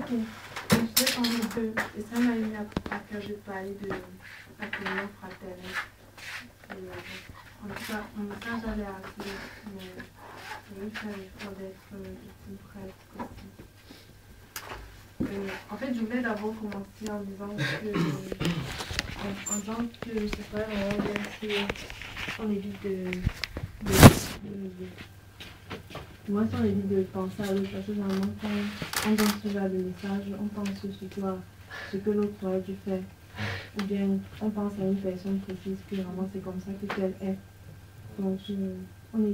Je sais que ça m'a mis à cœur de parler de la communion fraternelle. En tout cas, mon message allait assez, mais oui, ça l'effort d'être une pratique aussi. En fait, je voulais d'abord commencer en disant que ce serait vraiment bien si on évite moi, si on évite de penser à l'autre, parce que généralement, quand on donne ce genre de message, on pense surtout à ce que l'autre aurait dû faire. Ou bien, on pense à une personne précise, que vraiment c'est comme ça qu'elle est. Donc, on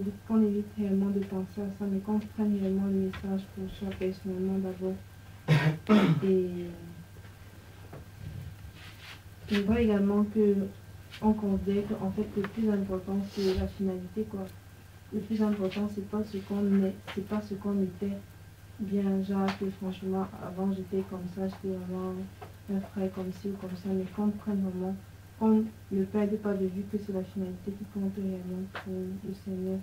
évite réellement de penser à ça, mais qu'on prenne réellement le message pour soi personnellement d'abord. Et je vois également qu'on considère qu'en fait, le plus important, c'est la finalité, quoi. Le plus important, c'est pas ce qu'on est, c'est pas ce qu'on était. Bien, genre que franchement, avant j'étais comme ça, j'étais vraiment un frère comme ci ou comme ça, mais qu'on prenne vraiment, qu'on ne perde pas de vue que c'est la finalité qui compte réellement pour le Seigneur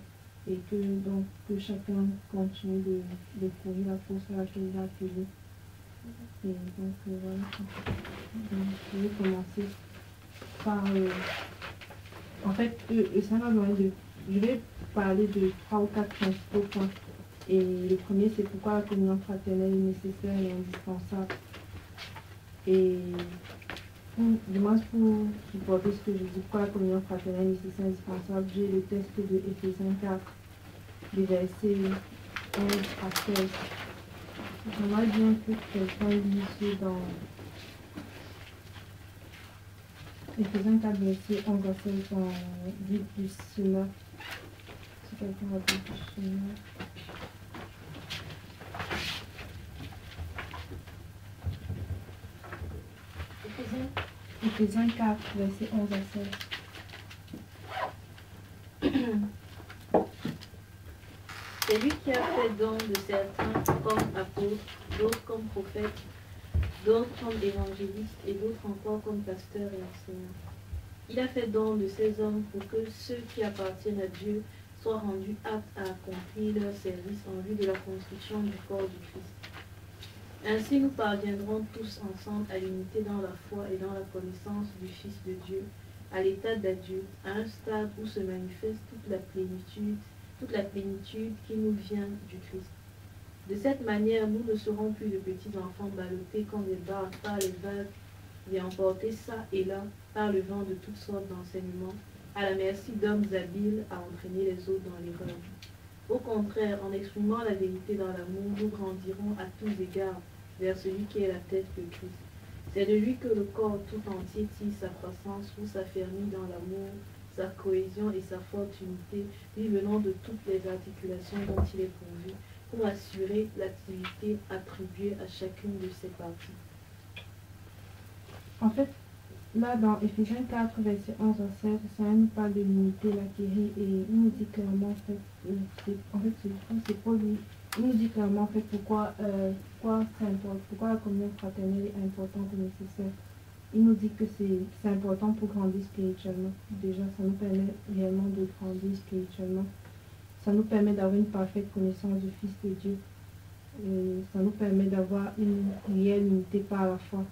et que donc que chacun continue de courir la course à laquelle il a appelé. Et donc voilà. Donc, je vais commencer par en fait, ça m'a demandé je vais parler de 3 ou 4 principaux points. Et le premier, c'est pourquoi la communion fraternelle est nécessaire et indispensable. Et du moins pour supporter ce que je dis, pourquoi la communion fraternelle est nécessaire et indispensable, j'ai le texte de Éphésiens 4, des versets 11 à 16. J'aimerais bien que quelqu'un lise dans Éphésiens 4, verset 11 à 16 dans Bible du Seigneur. Si quelqu'un a Bible du Seigneur. Éphésiens 4, verset 11 à 16. C'est lui qui a fait don de certains comme apôtres, d'autres comme prophètes, d'autres comme évangélistes et d'autres encore comme pasteurs et enseignants. Il a fait don de ces hommes pour que ceux qui appartiennent à Dieu soient rendus aptes à accomplir leur service en vue de la construction du corps du Christ. Ainsi, nous parviendrons tous ensemble à l'unité dans la foi et dans la connaissance du Fils de Dieu, à l'état d'adieu, à un stade où se manifeste toute la plénitude qui nous vient du Christ. De cette manière, nous ne serons plus de petits enfants ballottés comme des barques par les vagues et emportés ça et là par le vent de toutes sortes d'enseignements, à la merci d'hommes habiles à entraîner les autres dans l'erreur. Au contraire, en exprimant la vérité dans l'amour, nous grandirons à tous égards vers celui qui est la tête de Christ. C'est de lui que le corps tout entier tire sa croissance ou s'affermit dans l'amour, sa cohésion et sa forte unité, lui venant de toutes les articulations dont il est pourvu, pour assurer l'activité attribuée à chacune de ses parties. En fait, là dans Éphésiens 4, verset 11 à 16, ça nous parle de l'unité, l'acquérir, et il nous dit clairement, en fait, c'est pour lui. Il nous dit clairement en fait pourquoi la communion fraternelle est importante et nécessaire. Il nous dit que c'est important pour grandir spirituellement. Déjà, ça nous permet réellement de grandir spirituellement. Ça nous permet d'avoir une parfaite connaissance du Fils de Dieu. Ça nous permet d'avoir une réelle unité par la foi.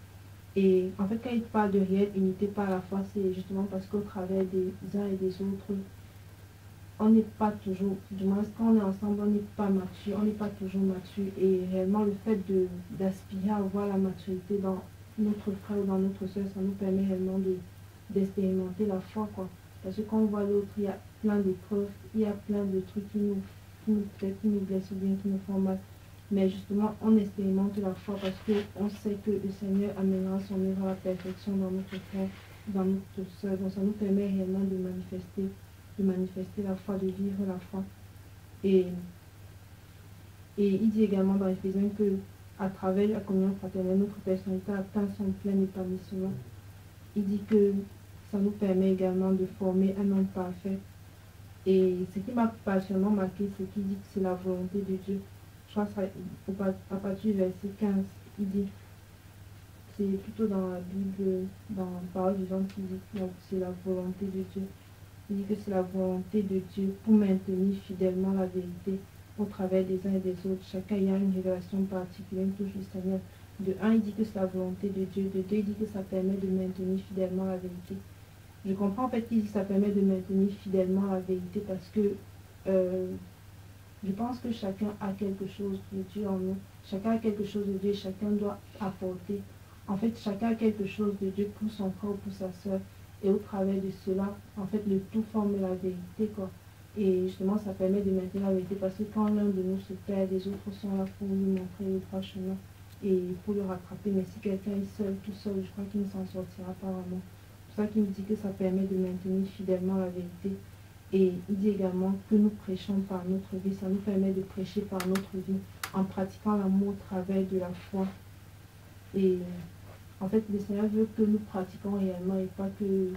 Et en fait, quand il parle de réelle unité par la foi, c'est justement parce qu'au travers des uns et des autres, on n'est pas toujours, du moins quand on est ensemble, on n'est pas mature, on n'est pas toujours mature. Et réellement, le fait d'aspirer à voir la maturité dans notre frère ou dans notre soeur, ça nous permet réellement d'expérimenter la foi, quoi. Parce que quand on voit l'autre, il y a plein d'épreuves, il y a plein de trucs qui nous blessent ou bien qui nous font mal. Mais justement, on expérimente la foi parce qu'on sait que le Seigneur amènera son œuvre à la perfection dans notre frère, dans notre soeur. Donc ça nous permet réellement de manifester la foi, de vivre la foi. Et il dit également dans Éphésiens que à travers la communion fraternelle, notre personnalité atteint son plein épanouissement. Il dit que ça nous permet également de former un homme parfait. Et ce qui m'a particulièrement marqué, c'est qu'il dit que c'est la volonté de Dieu. Je crois que à partir du verset 15, il dit, c'est plutôt dans la Bible, dans Parole vivante, qui dit que c'est la volonté de Dieu. Il dit que c'est la volonté de Dieu pour maintenir fidèlement la vérité au travers des uns et des autres. Chacun ayant une révélation particulière, touche le Seigneur. De un, il dit que c'est la volonté de Dieu. De deux, il dit que ça permet de maintenir fidèlement la vérité. Je comprends en fait qu'il dit que ça permet de maintenir fidèlement la vérité parce que je pense que chacun a quelque chose de Dieu en nous. Chacun a quelque chose de Dieu et chacun doit apporter. En fait, chacun a quelque chose de Dieu pour son frère ou pour sa soeur. Et au travers de cela, en fait, le tout forme la vérité, quoi. Et justement, ça permet de maintenir la vérité parce que quand l'un de nous se perd, les autres sont là pour lui montrer le droit chemin et pour le rattraper. Mais si quelqu'un est seul, tout seul, je crois qu'il ne s'en sortira pas vraiment. C'est pour ça qu'il me dit que ça permet de maintenir fidèlement la vérité. Et il dit également que nous prêchons par notre vie. Ça nous permet de prêcher par notre vie en pratiquant l'amour au travers de la foi. Et en fait, le Seigneur veut que nous pratiquions réellement et pas que...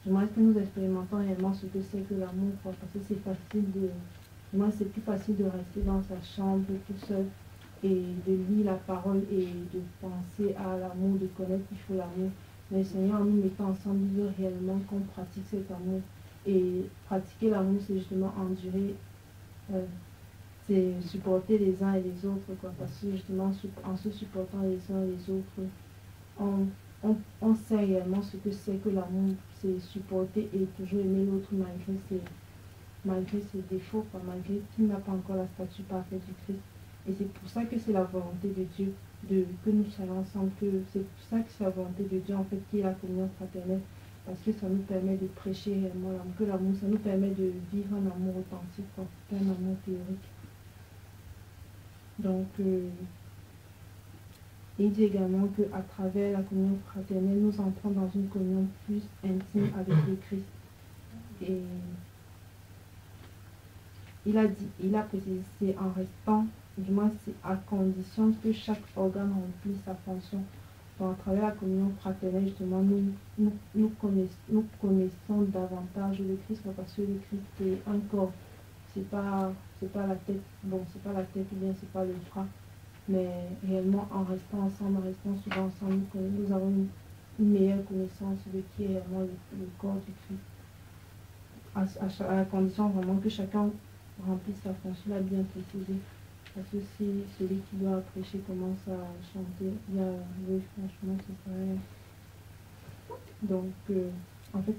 Moi, est-ce que nous expérimentons réellement ce que c'est que l'amour, parce que c'est facile de... Moi, c'est plus facile de rester dans sa chambre tout seul et de lire la parole et de penser à l'amour, de connaître qu'il faut l'amour. Mais le Seigneur, en nous mettant ensemble, il veut réellement qu'on pratique cet amour. Et pratiquer l'amour, c'est justement endurer, c'est supporter les uns et les autres, quoi. Parce que justement, en se supportant les uns et les autres, on sait réellement ce que c'est que l'amour, c'est supporter et toujours aimer l'autre malgré ses défauts, quoi, malgré qu'il n'a pas encore la statue parfaite du Christ. Et c'est pour ça que c'est la volonté de Dieu que nous soyons ensemble, c'est pour ça que c'est la volonté de Dieu en fait qui est la communion fraternelle, parce que ça nous permet de prêcher réellement l'amour, que l'amour, ça nous permet de vivre un amour authentique, quoi, pas un amour théorique. Donc, il dit également qu'à travers la communion fraternelle, nous entrons dans une communion plus intime avec le Christ. Et il a précisé, c'est en restant, du moins c'est à condition que chaque organe remplisse sa fonction. Donc, à travers la communion fraternelle, justement, nous connaissons davantage le Christ, parce que le Christ est un corps. C'est pas la tête, bon, c'est pas la tête ou bien c'est pas le bras. Mais réellement, en restant ensemble, en restant souvent ensemble, nous avons une meilleure connaissance de qui est réellement le corps du Christ. À la condition vraiment que chacun remplisse sa fonction, là bien précisé. Parce que si celui qui doit prêcher commence à chanter, bien, oui, franchement, c'est ça. Donc, en fait,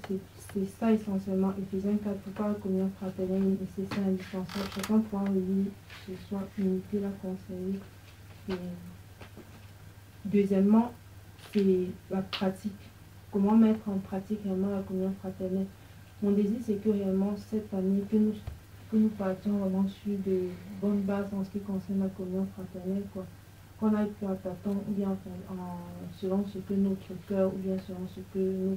c'est ça essentiellement. Éphésiens 4, pourquoi la communion fraternelle est nécessaire, indispensable. Chacun pourra en lui ce soir imiter la conserver. Et deuxièmement, c'est la pratique. Comment mettre en pratique réellement la communion fraternelle. Mon désir, c'est que réellement cette année, que nous partions vraiment sur de bonnes bases en ce qui concerne la communion fraternelle, quoi. Qu'on aille plus à tâtons, ou bien selon ce que notre cœur, ou bien selon ce que nos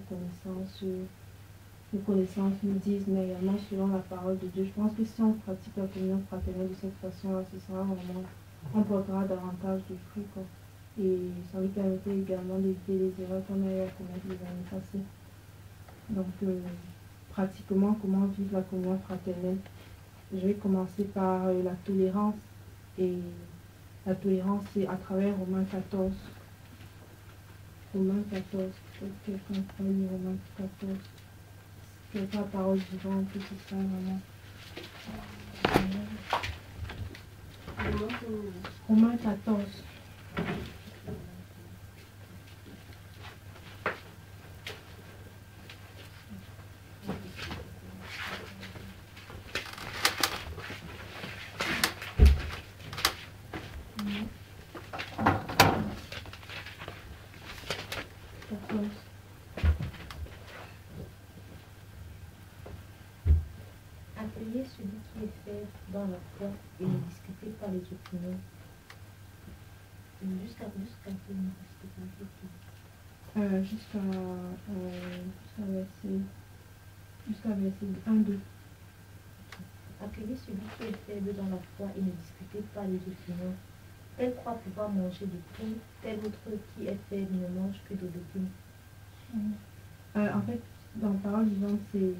connaissances nous disent, mais également selon la parole de Dieu. Je pense que si on pratique la communion fraternelle de cette façon-là, ce sera vraiment, on portera davantage de fruits, quoi. Et ça nous permettait également d'éviter les erreurs qu'on a eu à commettre les années passées. Donc, pratiquement, comment vivre la communion fraternelle. Je vais commencer par la tolérance. Et la tolérance, c'est à travers Romains 14. Romains 14. Quelqu'un peut lire Romains 14. C'est la parole vivante, c'est ça vraiment. Romains 14. Accueillez celui qui est faible dans la foi et ne discutez pas les opinions. Jusqu'à verset 1-2. Accueillez celui qui est faible dans la foi et ne discutez pas les opinions. Tel croit pouvoir manger de tout, tel autre qui est faible ne mange que de légumes. En fait, dans la parole vivante, c'est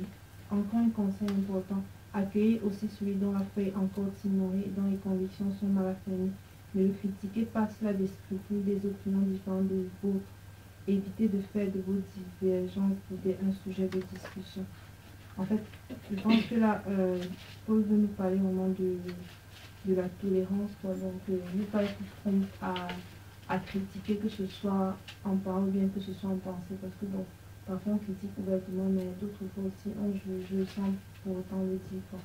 encore un conseil important. Accueillez aussi celui dont la foi est encore ignorée et dont les convictions sont mal affermies. Ne le critiquez pas s'il a des scrupules, des opinions différentes des vôtres. Évitez de faire de vos divergences un sujet de discussion. En fait, je pense que là, Paul veut nous parler au moment de la tolérance, quoi. Donc, ne pas être prompt à à critiquer, que ce soit en parole ou bien que ce soit en pensée. Parce que bon, parfois on critique ouvertement, mais d'autres fois aussi, je le sens pour autant le dire. Quoi.